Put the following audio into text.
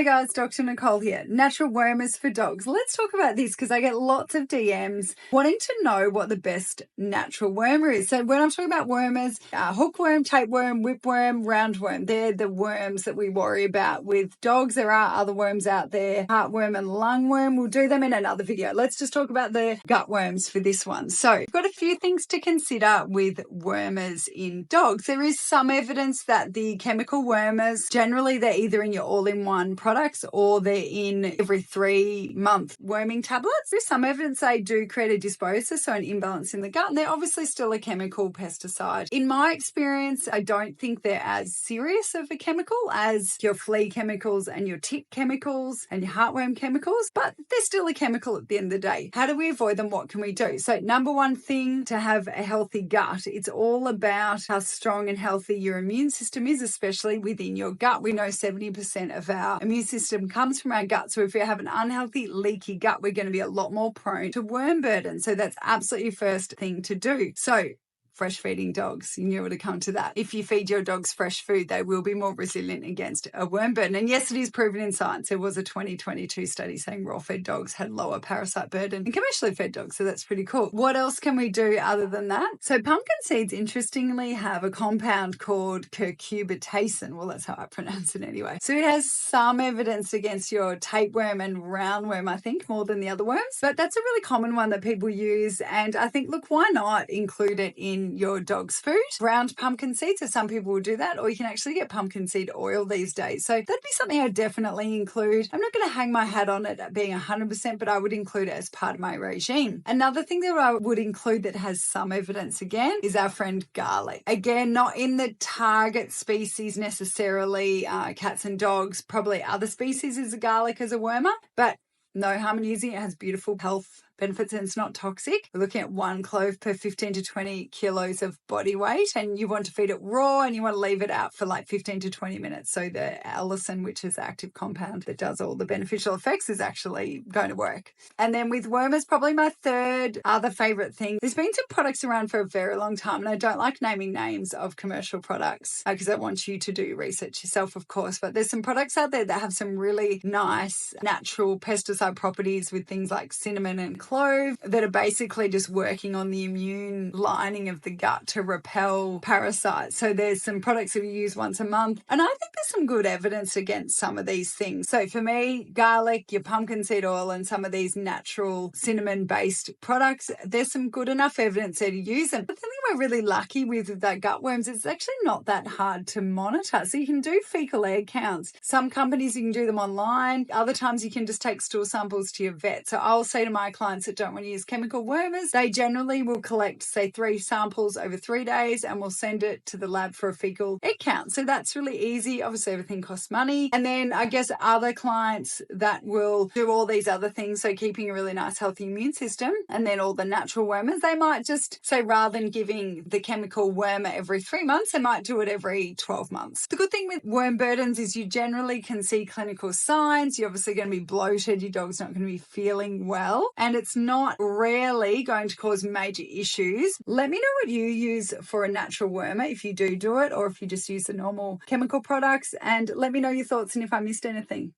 Hey guys, Dr. Nicole here. Natural wormers for dogs. Let's talk about this because I get lots of DMs wanting to know what the best natural wormer is. So when I'm talking about wormers, hookworm, tapeworm, whipworm, roundworm, they're the worms that we worry about with dogs. There are other worms out there, heartworm and lungworm. We'll do them in another video. Let's just talk about the gut worms for this one. So we've got a few things to consider with wormers in dogs. There is some evidence that the chemical wormers, generally they're either in your all-in-one products or they're in every 3-month worming tablets. There's some evidence they do create a dysbiosis, so an imbalance in the gut, and they're obviously still a chemical pesticide. In my experience, I don't think they're as serious of a chemical as your flea chemicals and your tick chemicals and your heartworm chemicals, but they're still a chemical at the end of the day. How do we avoid them? What can we do? So number one thing to have a healthy gut, it's all about how strong and healthy your immune system is, especially within your gut. We know 70% of our immune system comes from our gut. So if we have an unhealthy, leaky gut, we're going to be a lot more prone to worm burden. So that's absolutely first thing to do. So fresh feeding dogs, you knew it would come to that. If you feed your dogs fresh food, they will be more resilient against a worm burden. And yes, it is proven in science. There was a 2022 study saying raw-fed dogs had lower parasite burden than commercially fed dogs. So that's pretty cool. What else can we do other than that? So pumpkin seeds, interestingly, have a compound called cucurbitacin. Well, that's how I pronounce it anyway. So it has some evidence against your tapeworm and roundworm, I think, more than the other worms. But that's a really common one that people use. And I think, look, why not include it in your dog's food? Ground pumpkin seeds, so some people will do that, or you can actually get pumpkin seed oil these days. So that'd be something I definitely include. I'm not going to hang my hat on it at being 100%, but I would include it as part of my regime. Another thing that I would include that has some evidence again is our friend garlic. Again, not in the target species necessarily, cats and dogs, probably other species is a garlic as a wormer, but no harm in using it. It has beautiful health benefits and it's not toxic. We're looking at 1 clove per 15 to 20 kilos of body weight, and you want to feed it raw and you want to leave it out for like 15 to 20 minutes. So the allicin, which is the active compound that does all the beneficial effects, is actually going to work. And then with wormers, probably my third other favorite thing. There's been some products around for a very long time, and I don't like naming names of commercial products because I want you to do research yourself, of course, but there's some products out there that have some really nice natural pesticide properties with things like cinnamon and clove that are basically just working on the immune lining of the gut to repel parasites. So there's some products that we use once a month, and I think there's some good evidence against some of these things. So for me, garlic, your pumpkin seed oil, and some of these natural cinnamon-based products, there's some good enough evidence there to use them. The thing we're really lucky with that gut worms, it's actually not that hard to monitor. So you can do fecal egg counts. Some companies, you can do them online. Other times you can just take stool samples to your vet. So I'll say to my clients that don't want to use chemical wormers, they generally will collect, say, 3 samples over 3 days and will send it to the lab for a fecal egg count. So that's really easy. Obviously, everything costs money. And then I guess other clients that will do all these other things, so keeping a really nice, healthy immune system, and then all the natural wormers, they might just say rather than giving the chemical wormer every 3 months, they might do it every 12 months. The good thing with worm burdens is you generally can see clinical signs. You're obviously going to be bloated. Your dog's not going to be feeling well, and it's not rarely going to cause major issues. Let me know what you use for a natural wormer, if you do it, or if you just use the normal chemical products, and let me know your thoughts and if I missed anything.